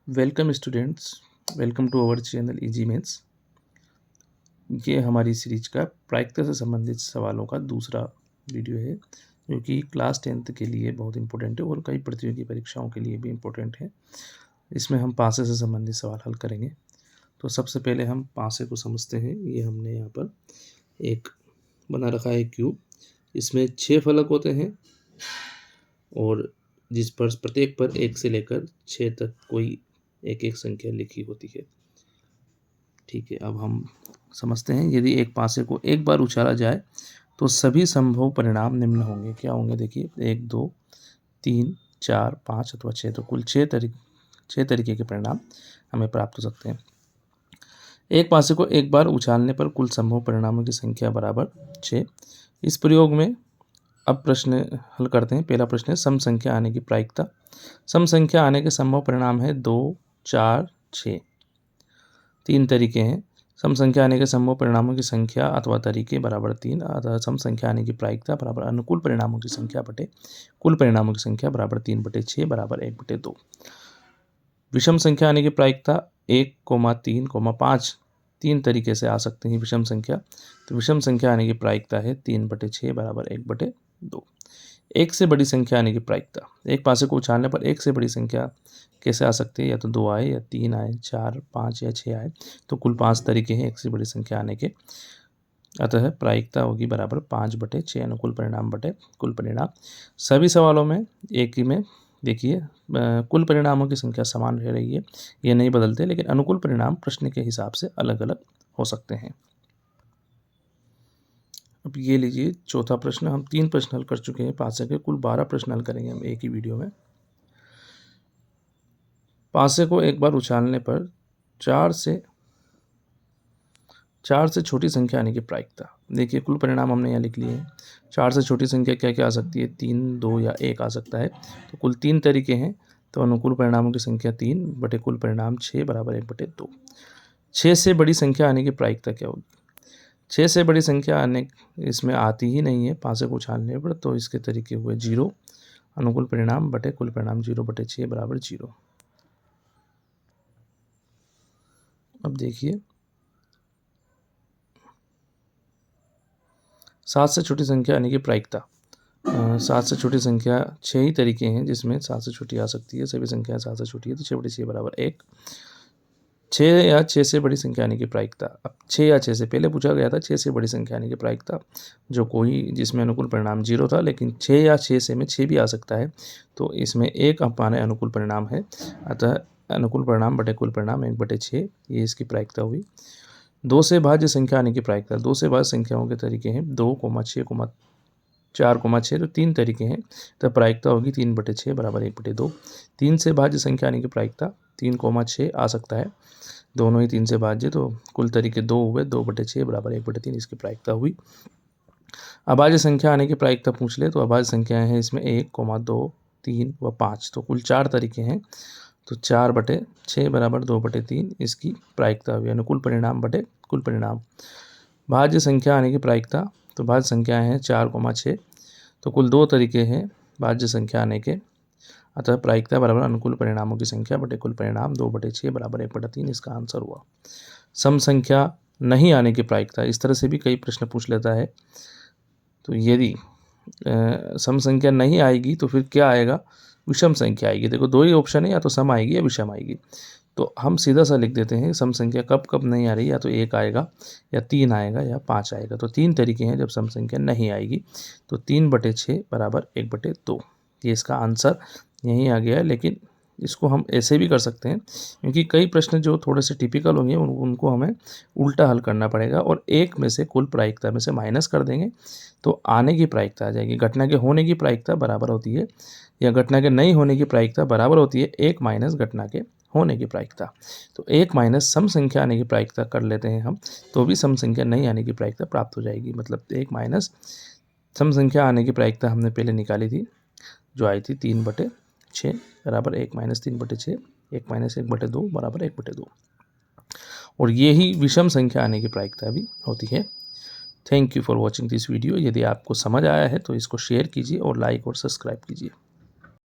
Welcome students, welcome to our channel easy mains. ये हमारी series का प्रायिकता से संबंधित सवालों का दूसरा वीडियो है, जो कि क्लास 10th के लिए बहुत इंपॉर्टेंट है और कई प्रतियोगी परीक्षाओं के लिए भी इम्पोर्टेंट है। इसमें हम पासे से संबंधित सवाल हल करेंगे। तो सबसे पहले हम पासे को समझते हैं। ये हमने यहाँ पर एक बना रखा है क्यूब। इसमें 6 फलक होते हैं और जिस पर प्रत्येक पर 1 से लेकर 6 तक कोई एक एक संख्या लिखी होती है। ठीक है, अब हम समझते हैं। यदि एक पासे को एक बार उछाला जाए तो सभी संभव परिणाम निम्न होंगे। क्या होंगे? देखिए, 1 2 3 4 5 अथवा 6, तो कुल 6 तरीके के परिणाम हमें प्राप्त हो सकते हैं। एक पासे को एक बार उछालने पर कुल संभव परिणामों की संख्या बराबर 6। इस प्रयोग में अब प्रश्न हल करते हैं। पहला प्रश्न है सम संख्या आने की प्रायिकता। सम संख्या आने के संभव परिणाम है 2 4 6। 3 तरीके हैं। सम संख्या आने के संभव परिणामों की संख्या अथवा तरीके बराबर 3, अतः सम संख्या आने की प्रायिकता बराबर अनुकूल परिणामों की संख्या बटे कुल परिणामों की संख्या बराबर 3/6 बराबर 1/2। विषम संख्या आने की प्रायिकता 1, 3, 5 3 तरीके से आ सकते हैं विषम संख्या। तो विषम संख्या आने की प्रायिकता है 3/6 बराबर 1/2। एक से बड़ी संख्या आने की प्रायिकता। एक पासे को उछालने पर एक से बड़ी संख्या कैसे आ सकती है? या तो 2 आए, या 3 आए, 4, 5 या 6 आए। तो कुल 5 तरीके हैं एक से बड़ी संख्या आने के। अतः प्रायिकता होगी बराबर 5/6 अनुकूल परिणाम बटे कुल परिणाम। सभी सवालों में एक ही में देखिए कुल परिणामों की संख्या समान रह रही है, ये नहीं बदलते, लेकिन अनुकूल परिणाम प्रश्न के हिसाब से अलग अलग हो सकते हैं। अब ये लीजिए चौथा प्रश्न। हम 3 प्रश्न हल कर चुके हैं पासे के, कुल 12 प्रश्न हल करेंगे हम एक ही वीडियो में। पासे को एक बार उछालने पर 4 से छोटी संख्या आने की प्रायिकता। देखिए कुल परिणाम हमने यहाँ लिख लिए हैं। 4 से छोटी संख्या क्या क्या आ सकती है? 3, 2 या 1 आ सकता है। तो कुल 3 तरीके हैं। तो अनुकूल परिणामों की संख्या 3 बटे कुल परिणाम 6 बराबर 1/2। 6 से बड़ी संख्या आने की प्रायिकता क्या होगी? 6 से बड़ी संख्या आने इसमें आती ही नहीं है पासे को उछालने पर, तो इसके तरीके हुए 0। अनुकूल परिणाम बटे कुल परिणाम 0/6 बराबर 0। अब देखिए 7 से छोटी संख्या आने की प्रायिकता। 7 से छोटी संख्या 6 ही तरीके हैं जिसमें 7 से छोटी आ सकती है। सभी संख्याएं 7 से छोटी है, तो 6/6 बराबर 1। 6 या 6 से बड़ी संख्या आने की प्रायिकता। अब 6 या 6 से पहले पूछा गया था 6 से बड़ी संख्या आने की प्रायिकता, जो कोई जिसमें अनुकूल परिणाम 0 था, लेकिन 6 या 6 से में 6 भी आ सकता है, तो इसमें 1 अपाने अनुकूल परिणाम है। अतः अनुकूल परिणाम बटे कुल परिणाम 1/6, ये इसकी प्रायिकता हुई। 2 से भाज्य संख्या आने की प्रायिकता। 2 से भाज्य संख्याओं के तरीके हैं 2, 6, 4, 6, तो 3 तरीके हैं। तो प्रायिकता होगी 3/6 बराबर 1/2। 3 से भाज्य संख्या आने की प्रायिकता। 3, 6 आ सकता है, दोनों ही 3 से भाज्य, तो कुल तरीके 2 हुए। 2/6 बराबर 1/3 इसकी प्रायिकता हुई। अभाज्य संख्या आने की प्रायिकता पूछ ले तो अभाज्य संख्याएं हैं इसमें 1, 2, 3 व 5, तो कुल 4 तरीके हैं। तो 4/6 बराबर 2/3 इसकी प्रायिकता हुई। अनुकूल परिणाम बटे कुल परिणाम। भाज्य संख्या आने की प्रायिकता। तो भाज्य संख्याएं हैं 4, 6, तो कुल 2 तरीके हैं भाज्य संख्या आने के। अतः प्रायिकता बराबर अनुकूल परिणामों की संख्या बटे कुल परिणाम 2/6 बराबर 1/3 इसका आंसर हुआ। सम संख्या नहीं आने की प्रायिकता। इस तरह से भी कई प्रश्न पूछ लेता है। तो यदि सम संख्या नहीं आएगी तो फिर क्या आएगा? विषम संख्या आएगी। देखो 2 ही ऑप्शन है, या तो सम आएगी या विषम आएगी। तो हम सीधा सा लिख देते हैं सम संख्या कब कब नहीं आ रही, या तो 1 आएगा, या 3 आएगा, या 5 आएगा। तो 3 तरीके हैं जब सम संख्या नहीं आएगी। तो 3/6 बराबर 1/2, ये इसका आंसर यहीं आ गया है। लेकिन इसको हम ऐसे भी कर सकते हैं, क्योंकि कई प्रश्न जो थोड़े से टिपिकल होंगे उनको हमें उल्टा हल करना पड़ेगा, और 1 में से कुल प्रायिकता में से माइनस कर देंगे तो आने की प्रायिकता आ जाएगी। घटना के होने की प्रायिकता बराबर होती है, या घटना के नहीं होने की प्रायिकता बराबर होती है 1 माइनस घटना के होने की प्रायिकता। तो 1 माइनस सम संख्या आने की प्रायिकता कर लेते हैं हम, तो भी सम संख्या नहीं आने की प्रायिकता प्राप्त हो जाएगी। मतलब 1 माइनस सम संख्या आने की प्रायिकता हमने पहले निकाली थी, जो आई थी 3/6 बराबर 1 माइनस 3/6, 1 माइनस 1/2 बराबर 1/2। और ये ही विषम संख्या आने की प्रायिकता भी होती है। Thank you for watching this video. यदि आपको समझ आया है तो इसको शेयर कीजिए और लाइक और सब्सक्राइब कीजिए।